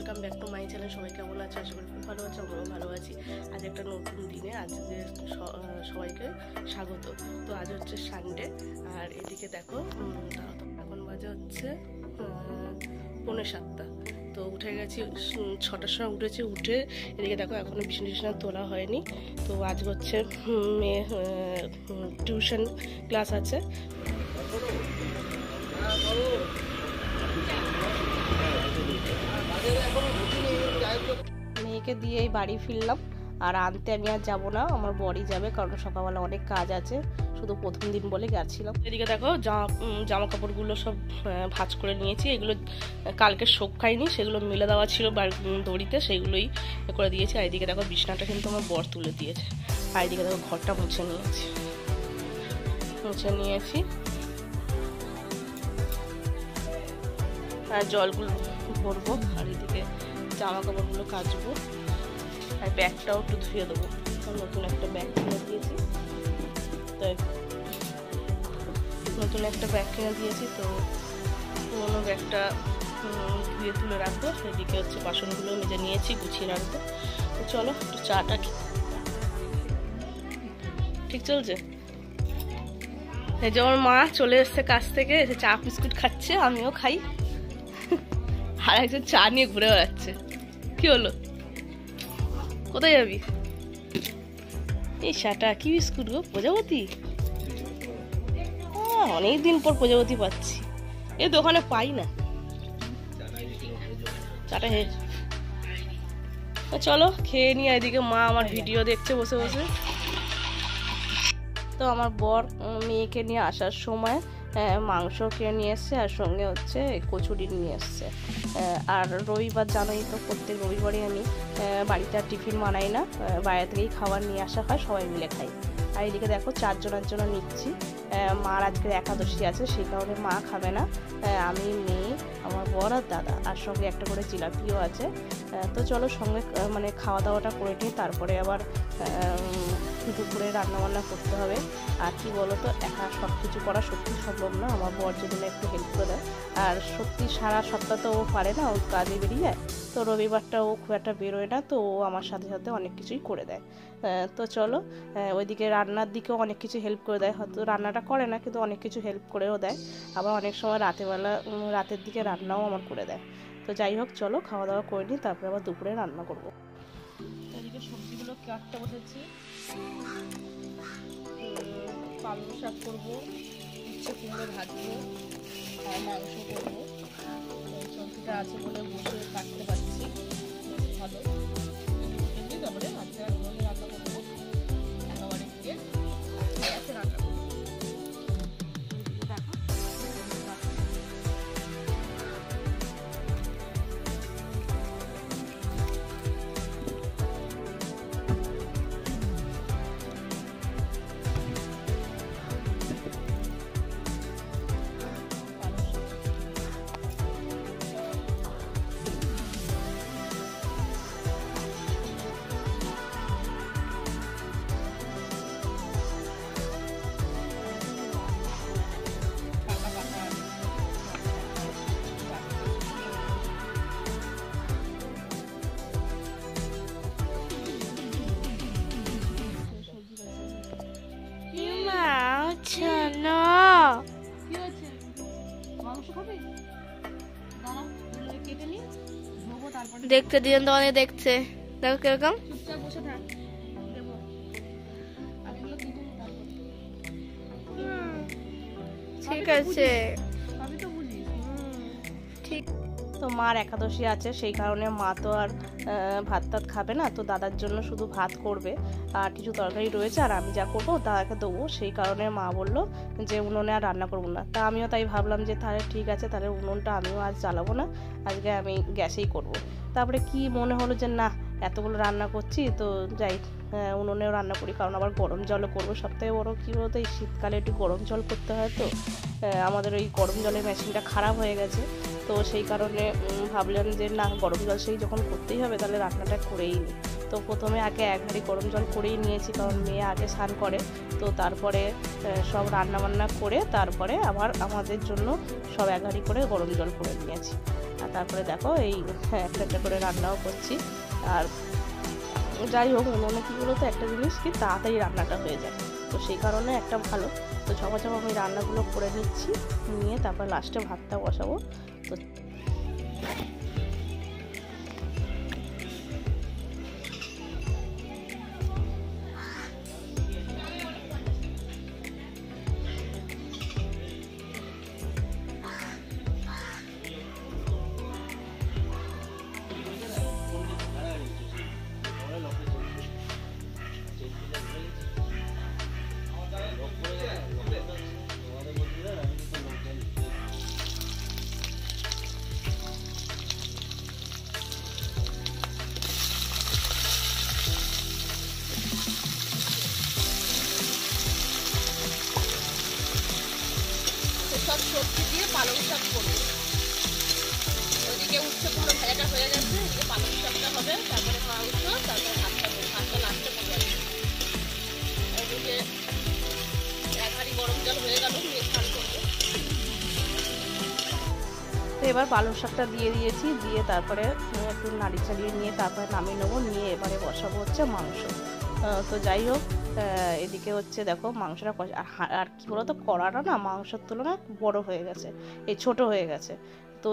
Welcome back to my channel. সবাই কেমন আছে? আশা করি খুব ভালো আছে, আমরাও ভালো আছি। আজ একটা নতুন দিনে আজকে সবাইকে স্বাগত। তো আজ হচ্ছে সানডে, আর এদিকে দেখো এখন বাজে হচ্ছে 6:45। তো উঠে গেছি 6টার সময় উঠেছি। উঠে এদিকে দেখো এখনও বিছানা তোলা হয়নি। তো আজ হচ্ছে মেয়ে টিউশন ক্লাস আছে। মেয়েকে দিয়েই বাড়ি ফিরলাম, আর আনতে আমি আর যাবো না, আমার বরই যাবে, কারণ সকালবেলা অনেক কাজ আছে, শুধু প্রথম দিন বলে গেছিলাম। এদিকে দেখো জামা কাপড়গুলো সব ভাঁজ করে নিয়েছি। এগুলো কালকে শোক খাইনি, সেগুলো মেলে দেওয়া ছিল দড়িতে, সেইগুলোই করে দিয়েছি। আর এদিকে দেখো বিছানাটা কিন্তু আমার বর তুলে দিয়েছে। আর এদিকে দেখো ঘরটা মুছে নিয়েছি আর জলগুলো ভরবো, আর এদিকে জামা কাপড়গুলো কাচবো, আর ব্যাগটাও একটু ধুয়ে দেবো। নতুন একটা ব্যাগ কিনে দিয়েছি, তো তো পুরোনো ব্যাগটা ধুয়ে তুলে রাখবো। সেদিকে হচ্ছে বাসনগুলো মেজে নিয়েছি, গুছিয়ে রাখবো। তো চলো একটু চাটা ঠিক চলছে। এই যে আমার মা চলে এসছে কাছ থেকে, এসে চা বিস্কুট খাচ্ছে, আমিও খাই। আর একজন চা নিয়ে ঘুরে বেড়াচ্ছে। কি হলো, কোথায় যাবি? এই চাটা কি বিস্কুট গো? প্রজাপতি? অনেকদিন পর প্রজাপতি পাচ্ছি, এই দোকানে পাই না চাটা। চলো খেয়ে নিয়ে। এদিকে মা আমার ভিডিও দেখছে বসে বসে। তো আমার বর মেয়েকে নিয়ে আসার সময় মাংস কিনে নিয়ে এসছে, আর সঙ্গে হচ্ছে কচুরি নিয়ে এসছে। আর রবিবার জানোই তো, প্রত্যেক রবিবারই আমি বাড়িতে আর টিফিন বানাই না, বাইরে থেকেই খাবার নিয়ে আসা হয়, সবাই মিলে খাই। আর এদিকে দেখো 4 জনের জন্য নিচ্ছি। মার আজকের একাদশী আছে, সেই কারণে মা খাবে না, আমি, মেয়ে, আমার বর আর দাদা, আর সঙ্গে একটা করে জিলাপিও আছে। তো চলো সঙ্গে মানে খাওয়া দাওয়াটা করে নিই, তারপরে আবার দুপুরে রান্নাবান্না করতে হবে। আর কি বলো তো, একা সব কিছু করা সত্যি সম্ভব না, আমার বর যদি না একটু হেল্প করে দেয়। আর সত্যি সারা সপ্তাহ তো ও পারে না, ও কাজে বেরিয়ে যায়, তো রবিবারটা ও খুব একটা বেরোয় না, তো ও আমার সাথে সাথে অনেক কিছুই করে দেয়। তো চলো ওইদিকে রান্নার দিকেও অনেক কিছু হেল্প করে দেয়, হয়তো রান্নাটা করে না কিন্তু অনেক কিছু হেল্প করেও দেয়। আবার অনেক সময় রাতের দিকে রান্নাও আমার করে দেয়। তো যাই হোক, চলো খাওয়া দাওয়া করে নিই, তারপরে আবার দুপুরে রান্না করবো। এদিকে সবজিগুলো কাটতে বসেছি। পালং শাক করবো, ইচ্ছে কুমড়ো ভাজবো, আর মাংস করবো। সবজিটা আছে বলে বসে কাটতে পারছি, ভালো। তারপরে রান্না করবো, আবার এদিকে রান্না করবো। দেখতে দিন তো অনেক দেখছে, দেখো কিরকম। ঠিক আছে, ঠিক। তো মার একাদশী আছে, সেই কারণে মা তো আর ভাত টাত খাবে না, তো দাদার জন্য শুধু ভাত করবে, আর কিছু তরকারি রয়েছে, আর আমি যা করবো দাদাকে দেবো। সেই কারণে মা বললো যে উনুনে আর রান্না করবো না। তা আমিও তাই ভাবলাম যে তাহলে ঠিক আছে, তাহলে উনুনটা আমিও আজ জ্বালাবো না, আজকে আমি গ্যাসেই করবো। তারপরে কি মনে হলো যে না, এতগুলো রান্না করছি, তো যাই উনুনেও রান্না করি, কারণ আবার গরম জলও করবো। সবথেকে বড়ো কী বলতো, এই শীতকালে একটু গরম জল করতে হয়, তো আমাদের ওই গরম জলের মেশিনটা খারাপ হয়ে গেছে, তো সেই কারণে ভাবলাম যে না, গরম জল সেই যখন করতেই হবে তাহলে রান্নাটা করেই নিই। তো প্রথমে আগে 1 হাঁড়ি গরম জল করেই নিয়েছি, কারণ মেয়ে আগে স্নান করে, তো তারপরে সব রান্নাবান্না করে তারপরে আবার আমাদের জন্য সব 1 হাঁড়ি করে গরম জল করে নিয়েছি। আর তারপরে দেখো এই একটা একটা করে রান্নাও করছি। আর যাই হোক উনুনে কী বলো তো একটা জিনিস কি তাড়াতাড়ি রান্নাটা হয়ে যায়, তো সেই কারণে একটা ভালো। তো ঝপাঝপ আমি রান্নাগুলো করে নিচ্ছি, নিয়ে তারপর লাস্টে ভাতটা বসাবো। তো সব সবজি দিয়ে পালং শাক করবো। ওইদিকে উচ্ছে কুমড়ো ভাজাটা হয়ে গেছে, এদিকে পালং শাকটা হবে, তারপরে মাংস, তারপরে ভাতটা লাস্টে করবো। ওইদিকে এক হাঁড়ি গরম জল হয়ে গেল, নিয়ে স্নান করবো। তো এবার পালং শাকটা দিয়ে দিয়েছি, দিয়ে তারপরে একটু নাড়ি চালিয়ে নিয়ে তারপরে নামিয়ে নেবো, নিয়ে এবারে বসাবো হচ্ছে মাংস। তো যাই হোক এদিকে হচ্ছে দেখো মাংসটা কষা, আর কি বলতো কড়াটা না মাংসের তুলনায় বড় হয়ে গেছে, এই ছোট হয়ে গেছে। তো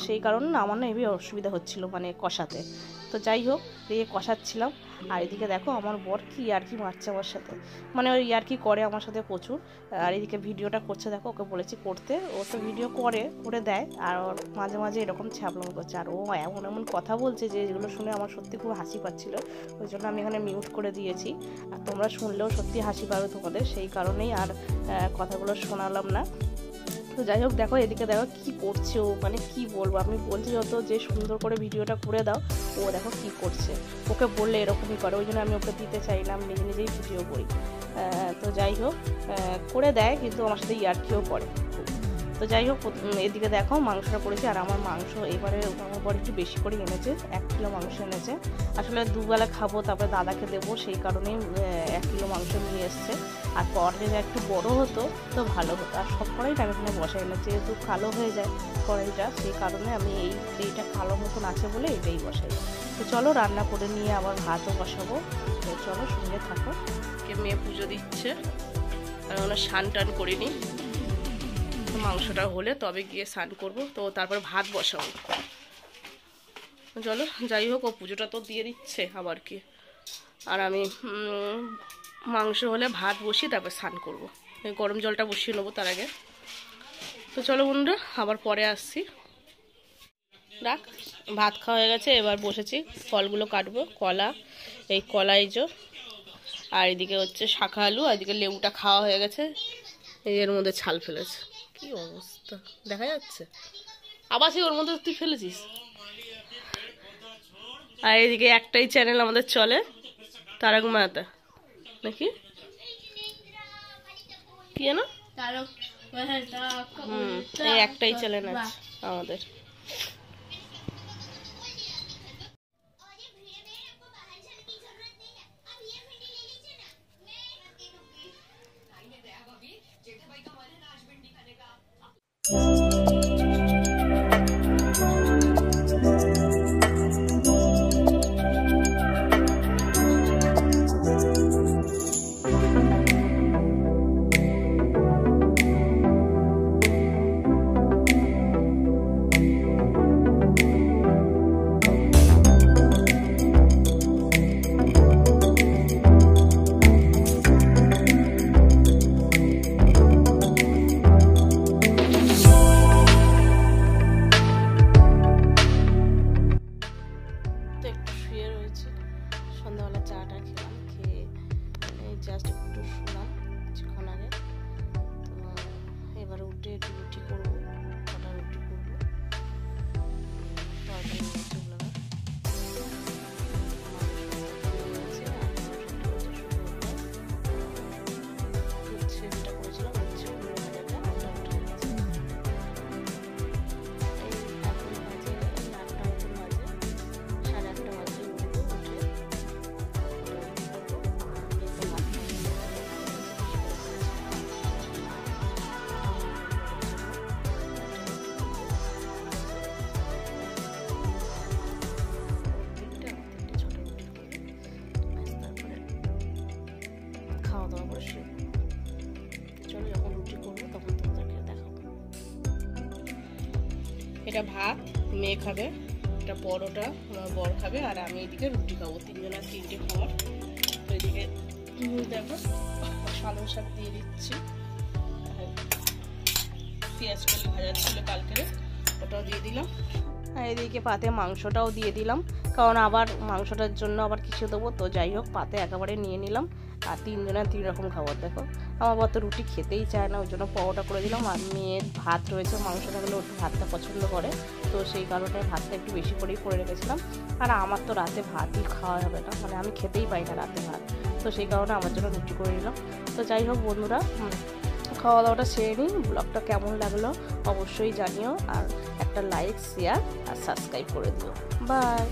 সেই কারণে না আমার না হেবি অসুবিধা হচ্ছিলো মানে কষাতে। তো যাই হোক দিয়ে কষাচ্ছিলাম, আর এদিকে দেখো আমার বর কি ইয়ার্কি মারছে আমার সাথে, মানে ওই ইয়ার্কি করে আমার সাথে প্রচুর। আর এদিকে ভিডিওটা করছে দেখো, ওকে বলেছি করতে, ও তো ভিডিও করে দেয়, আর ওর মাঝে মাঝে এরকম ছ্যাবলাম করছে, আর ও এমন এমন কথা বলছে যে যেগুলো শুনে আমার সত্যি খুব হাসি পাচ্ছিলো। ওই জন্য আমি এখানে মিউট করে দিয়েছি, আর তোমরা শুনলেও সত্যি হাসি পাবে তোমাদের, সেই কারণেই আর কথাগুলো শোনালাম না। তো যাই হোক দেখো এদিকে দেখো কি করছে ও, মানে কি বলবো, আমি বলছি যত যে সুন্দর করে ভিডিওটা করে দাও, ও দেখো কি করছে। ওকে বললে এরকমই করে, ওই জন্য আমি ওকে দিতে চাই না, আমি নিজে নিজেই ভিডিও করি। তো যাই হোক করে দেয়, কিন্তু আমার সাথে ইয়ার্কিও করে। তো যাই হোক এদিকে দেখো মাংসটা করেছি, আর আমার মাংস এবারে আমার বড় একটু বেশি করে এনেছে, 1 কিলো মাংস এনেছে। আসলে দুবেলা খাবো, তারপরে দাদাকে দেবো, সেই কারণেই 1 কিলো মাংস নিয়ে এসছে। আর কড়াইটা একটু বড় হতো তো ভালো হতো, আর সব কড়াইটা আমি এখানে বসাই না, যেহেতু কালো হয়ে যায় কড়াইটা, সেই কারণে আমি এইটা কালো মতন আছে বলে এটাই বসাই। তো চলো রান্না করে নিয়ে আবার ভাতও বসাবো, তো চলো সঙ্গে থাকো। মেয়ে পুজো দিচ্ছে, আর ওনার স্নান টান করিনি, মাংসটা হলে তবে গিয়ে স্নান করবো, তো তারপর ভাত বসাবো। চলো যাই হোক ও পুজোটা তো দিয়ে দিচ্ছে আবার কি, আর আমি মাংস হলে ভাত বসিয়ে তারপর স্নান করবো, গরম জলটা বসিয়ে নেবো তার আগে। তো চলো বন্ধুরা আবার পরে আসছি। রাখ, ভাত খাওয়া হয়ে গেছে, এবার বসেছি ফলগুলো কাটবো। কলা, এই কলা এই যে, আর এদিকে হচ্ছে শাখা আলু, আর এদিকে লেবুটা খাওয়া হয়ে গেছে, এর মধ্যে ছাল ফেলেছে, কি অবস্থা দেখা যাচ্ছে, আবার সেই ওর মধ্যে তুই ফেলেছিস। আর এদিকে একটাই চ্যানেল আমাদের চলে, তারক মেহতা নাকি কি জানো, এই একটাই চ্যানেল আছে আমাদের। এটা ভাত, মেয়ে খাবে, এটা পরোটা আমার বর খাবে, আর আমি এদিকে রুটি খাবো। তিনজনের তিনটে খাবার। তো এদিকে দেখো পালং শাক দিয়ে দিচ্ছি, পেঁয়াজ কলি ভাজা ছিল কালকের, ওটাও দিয়ে দিলাম। আর এদিকে পাতে মাংসটাও দিয়ে দিলাম, কারণ আবার মাংসটার জন্য আবার কিছু দেবো, তো যাই হোক পাতে একেবারে নিয়ে নিলাম। আর তিনজনের 3 রকম খাবার। দেখো আমার বর তো রুটি খেতেই চায় না, ওই জন্য পরোটা করে দিলাম। আর মেয়ের ভাত রয়েছে, মাংসটা হলে একটু ভাতটা পছন্দ করে, তো সেই কারণে ভাতটা একটু বেশি করেই করে রেখেছিলাম। আর আমার তো রাতে ভাতই খাওয়া হবে না, মানে আমি খেতেই পাই না রাতে ভাত, তো সেই কারণে আমার জন্য রুটি করে নিলাম। তো যাই হোক বন্ধুরা, খাওয়া দাওয়াটা সেরে নিই। ব্লগটা কেমন লাগলো অবশ্যই জানিও, আর একটা লাইক, শেয়ার আর সাবস্ক্রাইব করে দিও। বাই।